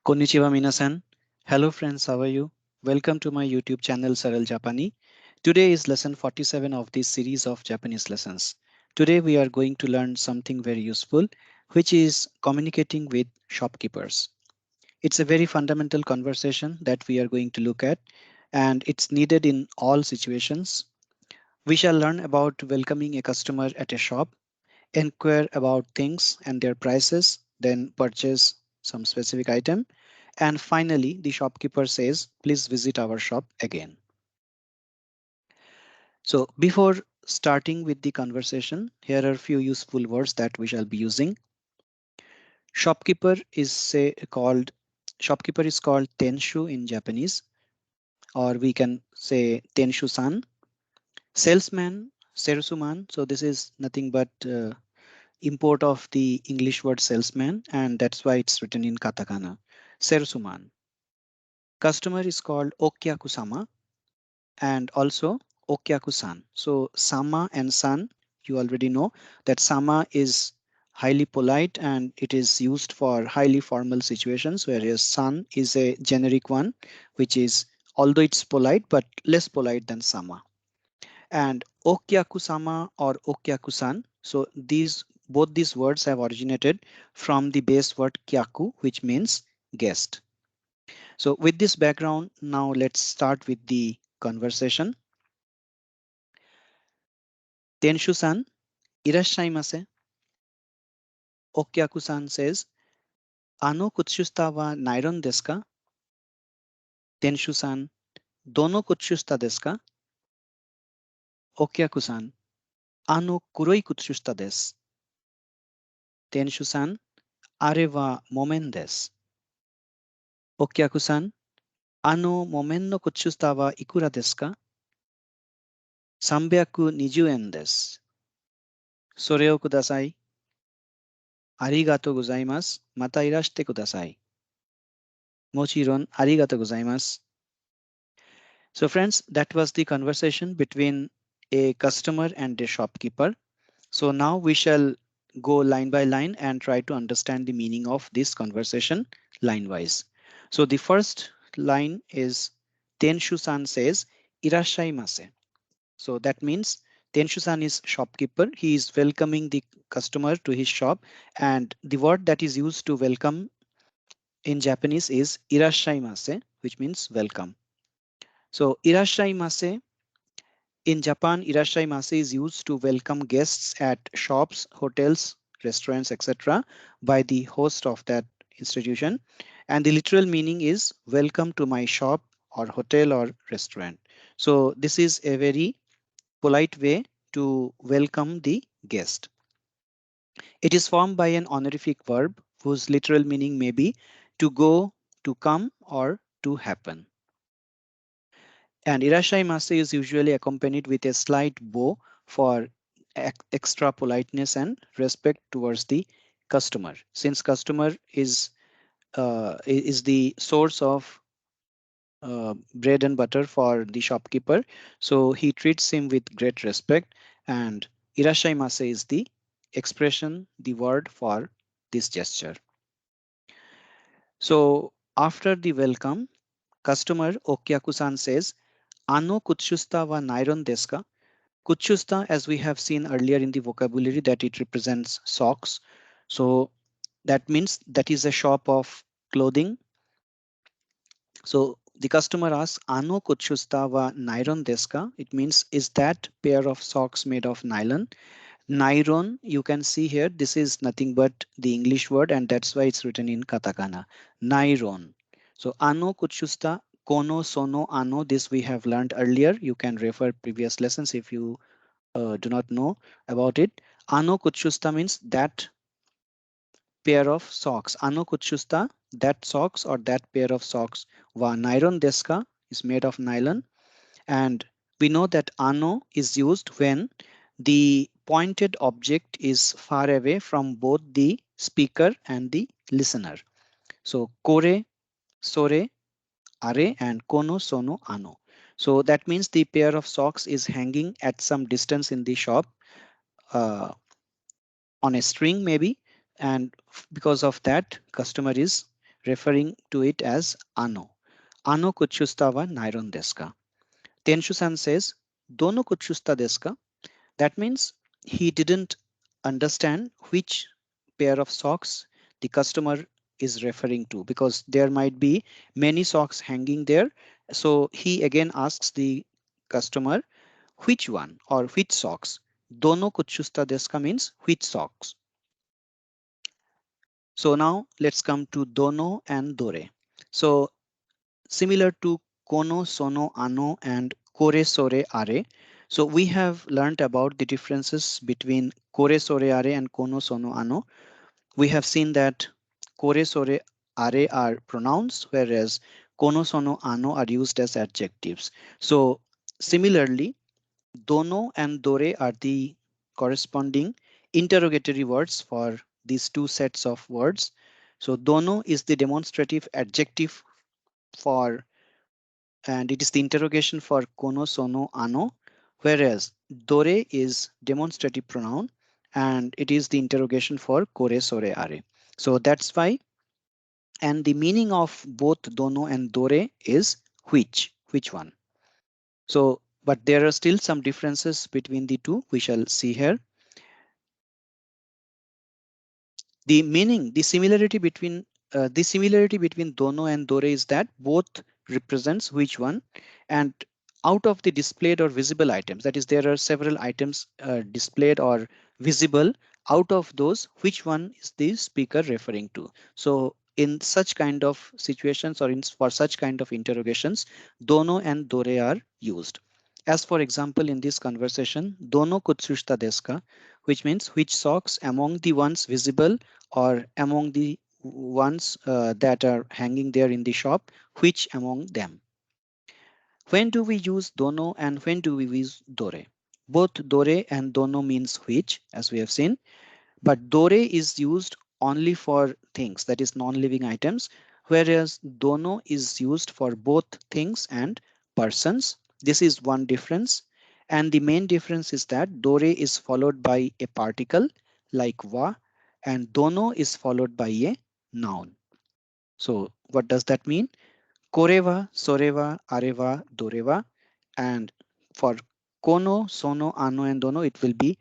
Konnichiwa minasan. Hello friends, how are you? Welcome to my YouTube channel Saral Japani. Today is lesson 47 of this series of Japanese lessons. Today we are going to learn something very useful, which is communicating with shopkeepers. It's a very fundamental conversation that we are going to look at, and it's needed in all situations. We shall learn about welcoming a customer at a shop, inquire about things and their prices, then purchase some specific item, and finally the shopkeeper says, please visit our shop again. So before starting with the conversation, here are a few useful words that we shall be using. Shopkeeper is called tenshu in Japanese, or we can say tenshu san. Salesman, serusuman. So this is nothing but import of the English word salesman, and that's why it's written in katakana. Serusuman. Customer is called okyaku-sama and also okyaku-san. So sama and san, you already know that sama is highly polite and it is used for highly formal situations, whereas san is a generic one, which is although it's polite but less polite than sama. And okyaku-sama or okyaku-san. So both these words have originated from the base word kyaku, which means guest. So with this background, now let's start with the conversation. Tenshu-san, irashshaimase. Okyaku-san says, ano kutsusta wa nairon desu ka? Tenshu-san, dono kutsusta desu ka? Okyaku-san, ano kuroi kutsusta desu. Tenshu-san, are wa momen desu. Okyaku-san, 木綿の靴下はいくらですか ?320 円です。それをください。ありがとうございます。またいらしてください。もちろんありがとうございます。So friends, that was the conversation between a customer and a shopkeeper. So now we shall go line by line and try to understand the meaning of this conversation line wise. So the first line is Tenshu-san says, irashshaimase. So that means Tenshu-san is shopkeeper. He is welcoming the customer to his shop, and the word that is used to welcome in Japanese is irashshaimase, which means welcome. So irashshaimase in Japan, irashshaimase is used to welcome guests at shops, hotels, restaurants, etc. by the host of that institution. And the literal meaning is welcome to my shop or hotel or restaurant. So this is a very polite way to welcome the guest. It is formed by an honorific verb whose literal meaning may be to go, to come, or to happen. And irashaimase is usually accompanied with a slight bow for extra politeness and respect towards the customer. Since customer is the source of bread and butter for the shopkeeper, so he treats him with great respect. And irashaimase is the expression, the word for this gesture. So after the welcome, customer Okyaku-san says, Ano kutsusta wa nairon desu ka? Kutsusta, as we have seen earlier in the vocabulary, that it represents socks. So that means that is a shop of clothing. So the customer asks, Ano kutsusta wa nairon desu ka? It means, is that pair of socks made of nylon? Nairon, you can see here, this is nothing but the English word, and that's why it's written in katakana. Nairon. So ano kutsusta, kono, sono, ano, this we have learned earlier. You can refer previous lessons if you do not know about it. Ano kutsusta means that pair of socks. Ano kutsusta, that socks or that pair of socks. Wa nairon deska is made of nylon. And we know that ano is used when the pointed object is far away from both the speaker and the listener. So kore, sore, are, and kono, sono, ano. So that means the pair of socks is hanging at some distance in the shop uh, on a string maybe. And because of that, customer is referring to it as ano. Ano kuchusta wa nairon desu ka? Tenshu-san says, Dono kuchusta desu ka? That means he didn't understand which pair of socks the customer is referring to, because there might be many socks hanging there. So he again asks the customer which one or which socks. Dono kuchusta desu ka means which socks. So now let's come to dono and dore. So similar to kono, sono, ano, and kore, sore, are. So we have learned about the differences between kore, sore, are and kono, sono, ano. We have seen that kore, sore, are are pronouns, whereas kono, sono, ano are used as adjectives. So similarly, dono and dore are the corresponding interrogatory words for these two sets of words. So dono is the demonstrative adjective for, and it is the interrogation for kono, sono, ano, whereas dore is demonstrative pronoun and it is the interrogation for kore, sore, are. So that's why, and the meaning of both dono and dore is which one. So, but there are still some differences between the two. We shall see here. The meaning, the similarity between dono and dore is that both represents which one, and out of the displayed or visible items, that is there are several items displayed or visible, out of those which one is the speaker referring to. So in such kind of situations, or for such kind of interrogations, dono and dore are used. As for example, in this conversation, dono kutsushita desu ka, which means which socks among the ones visible or among the ones that are hanging there in the shop, which among them. When do we use dono and when do we use dore? Both dore and dono means which, as we have seen, but dore is used only for things, that is non-living items, whereas dono is used for both things and persons. This is one difference. And the main difference is that dore is followed by a particle like va, and dono is followed by a noun. So what does that mean? Koreva, soreva, areva, doreva. And for kono, sono, ano, and dono, it will be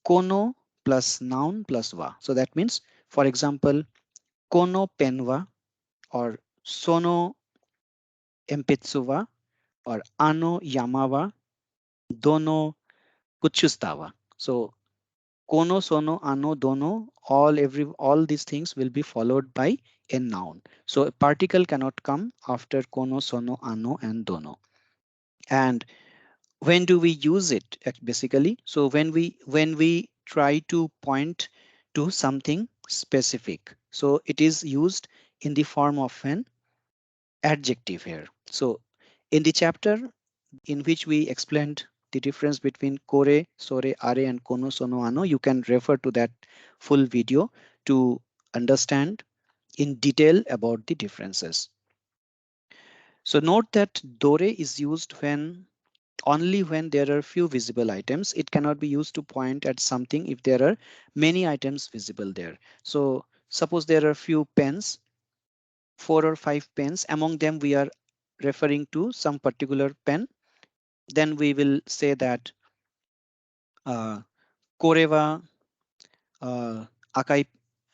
kono plus noun plus va. So that means, for example, kono penva or sono empetsuva or ano yamawa, dono kuchustava. So kono, sono, ano, dono, all these things will be followed by a noun. So a particle cannot come after kono, sono, ano, and dono. And when do we use it basically? So when we try to point to something specific, so it is used in the form of an adjective here. So in the chapter in which we explained the difference between kore, sore, are, and kono, sono, ano, you can refer to that full video to understand in detail about the differences. So note that dore is used when only when there are few visible items. It cannot be used to point at something if there are many items visible there. So suppose there are few pens, 4 or 5 pens, among them we are referring to some particular pen, then we will say that koreva akai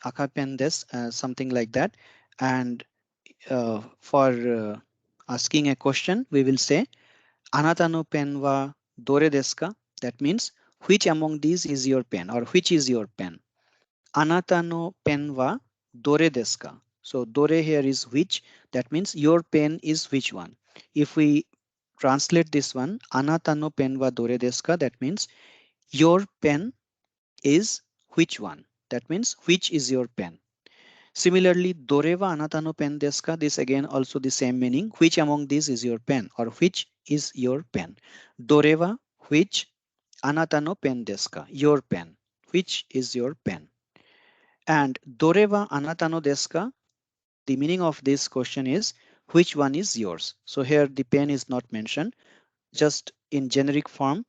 akai pen des, something like that. And for asking a question, we will say anata no pen wa dore desu ka? That means which among these is your pen or which is your pen. Anata no pen wa dore desu ka? So dore here is which. That means your pen is which one. If we translate this one, anata no pen wa dore desu ka? That means your pen is which one. That means which is your pen. Similarly, doreva anata no pen desu ka? This again also the same meaning. Which among these is your pen or which is your pen? Doreva, which, anata no pen desu ka? Your pen. Which is your pen? And doreva anata no desu ka? The meaning of this question is which one is yours? So here the pen is not mentioned, just in generic form,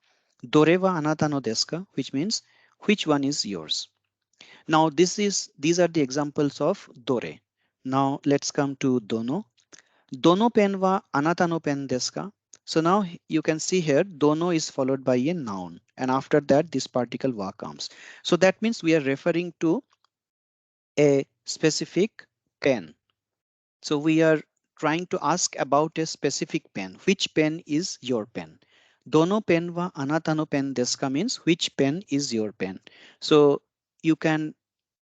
doreva anata no desu ka? Which means which one is yours? Now these are the examples of dore. Now let's come to dono. Dono pen wa anata no pen desu ka? So now you can see here dono is followed by a noun, and after that this particle wa comes. So that means we are referring to a specific pen. So we are trying to ask about a specific pen. Which pen is your pen? Dono pen wa anata no pen desu ka means which pen is your pen. So you can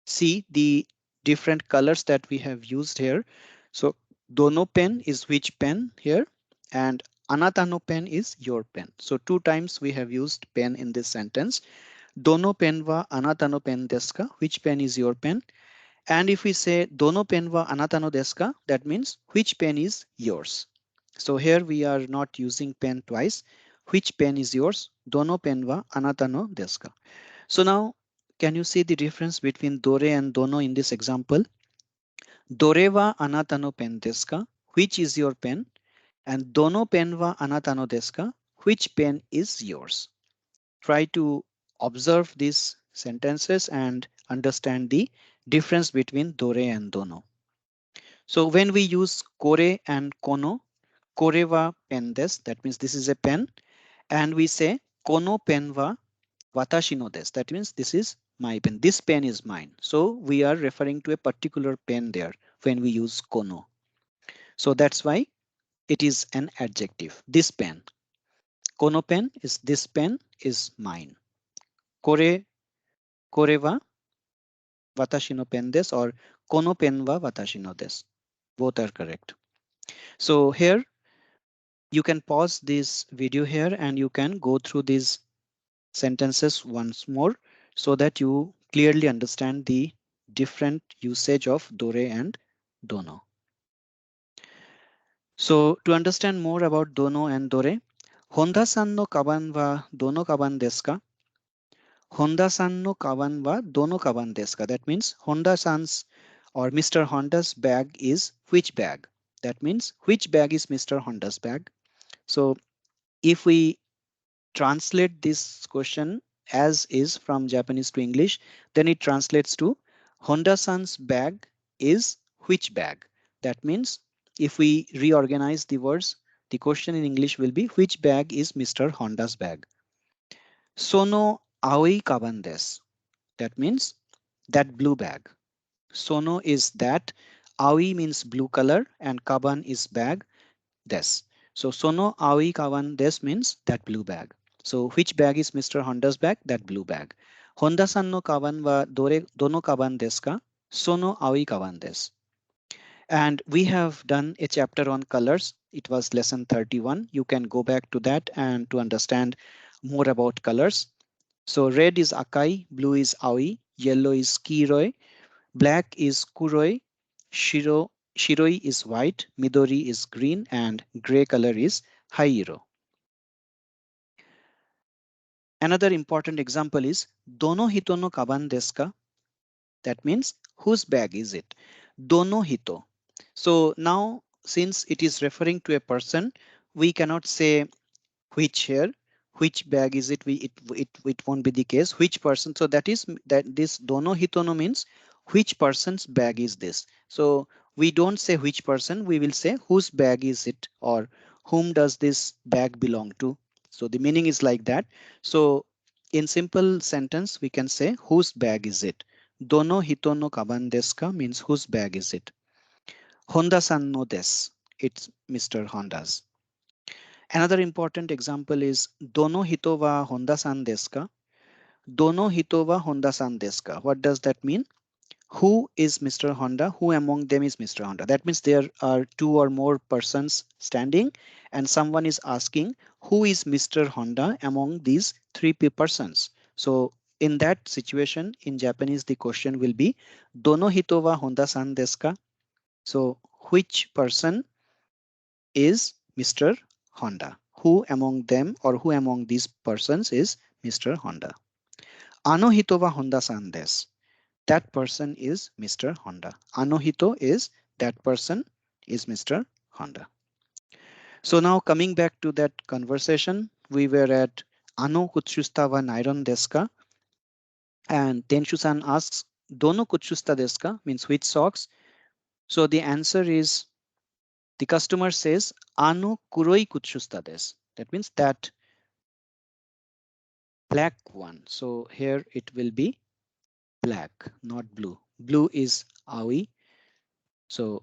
see the different colors that we have used here. So dono pen is which pen here, and anata no pen is your pen. So two times we have used pen in this sentence. Dono pen wa anata no pen desu ka? Which pen is your pen? And if we say dono pen wa anata no desu ka, that means which pen is yours. So here we are not using pen twice. Which pen is yours? Dono pen wa anata no desu ka. So now can you see the difference between dore and dono in this example? Dore wa anata no pen desu ka? Which is your pen? And dono pen wa anata no desu ka? Which pen is yours? Try to observe these sentences and understand the difference between dore and dono. So when we use kore and kono, kore wa pen desu, that means this is a pen, and we say kono pen wa watashi no desu, that means this is my pen. This pen is mine. So we are referring to a particular pen there when we use kono. So that's why it is an adjective. This pen. Kono pen is this pen is mine. Kore kore wa watashi no pen desu or kono pen wa watashi no desu. Both are correct. So here you can pause this video here and you can go through these sentences once more so that you clearly understand the different usage of dore and dono. So to understand more about dono and dore, Honda-san no kaban wa dono kaban desu ka? Honda-san no kaban wa dono kaban desu ka? That means Honda-san's or Mr. Honda's bag is which bag? That means which bag is Mr. Honda's bag? So if we translate this question as is from Japanese to English, then it translates to Honda-san's bag is which bag? That means if we reorganize the words, the question in English will be which bag is Mr. Honda's bag? Sono aoi kaban desu. That means that blue bag. Sono is that, aoi means blue color, and kaban is bag, des. So sono aoi kaban des means that blue bag. So which bag is Mr. Honda's bag? That blue bag. Honda-san no kaban wa dore dono kaban desu ka? Sono aoi kaban desu. And we have done a chapter on colors. It was lesson 31. You can go back to that and to understand more about colors. So red is akai, blue is aoi, yellow is kiroi, black is kuroi, shiroi is white, midori is green, and gray color is hairo. Another important example is dono hito no kaban desu ka? That means whose bag is it? Dono hito. So now since it is referring to a person, we cannot say which here, which bag is it? It won't be the case. Which person? So that is that this dono hitono means which person's bag is this. So we don't say which person, we will say whose bag is it or whom does this bag belong to. So the meaning is like that. So in simple sentence, we can say whose bag is it? Dono hitono kaban desu ka means whose bag is it? Honda-san no desu. It's Mr. Honda's. Another important example is dono hito wa Honda-san desu ka? Dono hito wa Honda-san desu ka? What does that mean? Who is Mr. Honda? Who among them is Mr. Honda? That means there are two or more persons standing and someone is asking who is Mr. Honda among these three persons. So in that situation in Japanese, the question will be dono hito wa Honda-san desu ka? So which person is Mr. Honda? Who among them or who among these persons is Mr. Honda? Ano hito wa Honda-san desu. That person is Mr. Honda. Ano hito is that person is Mr. Honda. So now coming back to that conversation, we were at Ano kutsusta wa nairon desu ka? And Tenshu-san asks, Dono kutsusta desu ka? Means which socks? So the answer is the customer says, Ano kuroi kuchusta desu. That means that black one. So here it will be black, not blue. Blue is aoi. So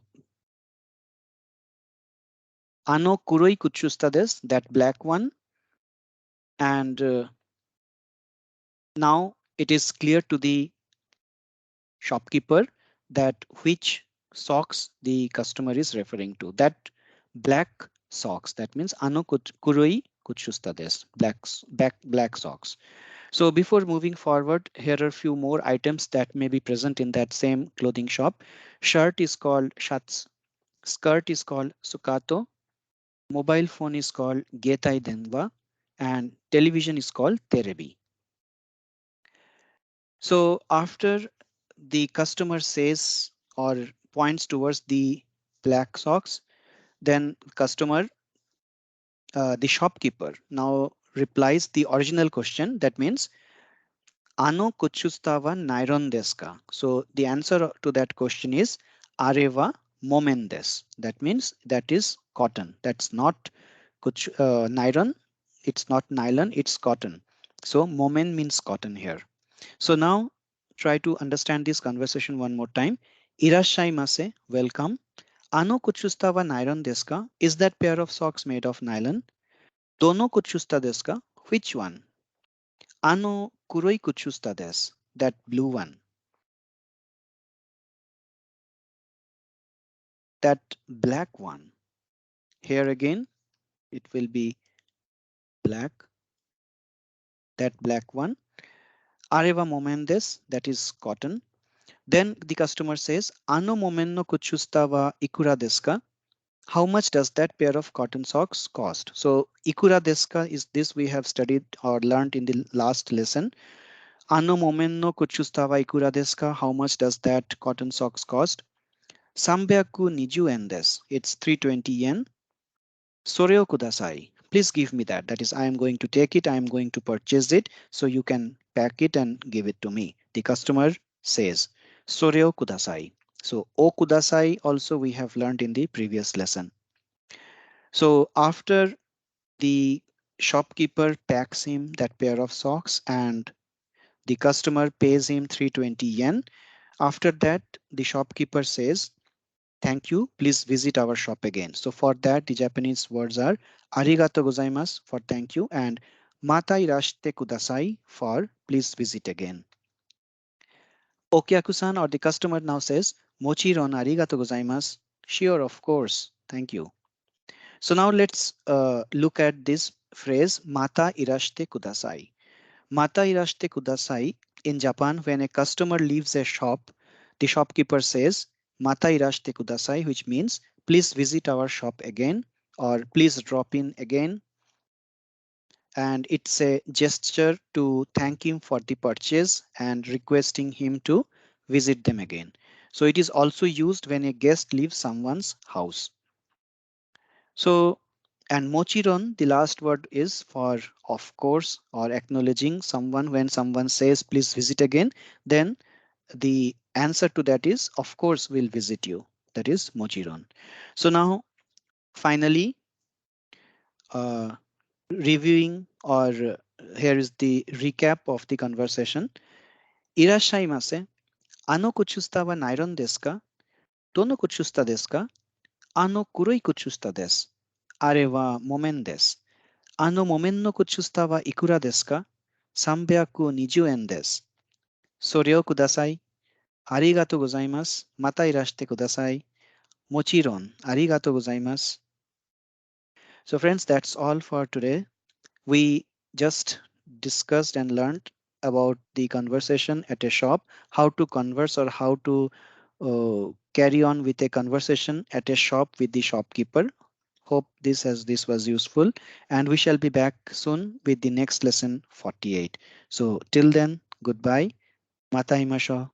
Ano kuroi kuchusta desu, that black one. And now it is clear to the shopkeeper that which socks the customer is referring to. That black socks. That means Ano kuroi kuchusta desu, black socks. So before moving forward, here are a few more items that may be present in that same clothing shop. Shirt is called shats, skirt is called sukato, mobile phone is called getai denwa, and television is called terebi. So after the customer says or points towards the black socks, then the shopkeeper now replies the original question. That means Ano kuchustava nairon desu ka? So the answer to that question is areva momen desu. That means that is cotton. That's not nylon. It's not nylon. It's cotton. So momen means cotton here. So now try to understand this conversation one more time. Irashshaimase, welcome. Ano kuchustava nairon desu ka? Is that pair of socks made of nylon? Dono kuchusta desu ka? Which one? Ano kuroi kuchusta desu. That blue one. That black one. Here again, it will be black. That black one. Areva momendes, that is cotton. Then the customer says, Ano momenno kuchustava ikura desu ka? How much does that pair of cotton socks cost? So ikura desu ka is this we have studied or learned in the last lesson. Ano momenno kuchustava ikura desu ka? How much does that cotton socks cost? Sambyaku niju yen desu. It's 320 yen. Soreo kudasai. Please give me that. That is, I am going to take it. I am going to purchase it. So you can pack it and give it to me. The customer says, Soreo kudasai. So o kudasai also we have learned in the previous lesson. So after the shopkeeper packs him that pair of socks and the customer pays him 320 yen. After that, the shopkeeper says, thank you. Please visit our shop again. So for that, the Japanese words are arigato gozaimasu for thank you and mata irashite kudasai for please visit again. Okyaku-san or the customer now says, mochiron arigato gozaimasu. Sure, of course. Thank you. So now let's look at this phrase mata irashite kudasai. Mata irashite kudasai. In Japan, when a customer leaves a shop, the shopkeeper says Mata irashite kudasai, which means please visit our shop again or please drop in again. And it's a gesture to thank him for the purchase and requesting him to visit them again. So it is also used when a guest leaves someone's house. So, and mochiron, the last word is for of course or acknowledging someone. When someone says please visit again, then the answer to that is of course we'll visit you. That is mochiron. So now finally reviewing or here is the recap of the conversation. Irashaimase, ano kuchusta wa nairon desu ka? Dono kuchusta desu ka? Ano kuroi kuchusta desu. Are wa momen desu. Ano momen no kuchusta wa ikura desu ka? 320 yen desu. Sore o kudasai. Arigato gozaimasu. Mata irashite kudasai. Mochiron. Arigato gozaimasu. So friends, that's all for today. We just discussed and learned about the conversation at a shop, how to converse or how to carry on with a conversation at a shop with the shopkeeper. Hope this was useful, and we shall be back soon with the next lesson 48. So till then, goodbye. Mata imasho.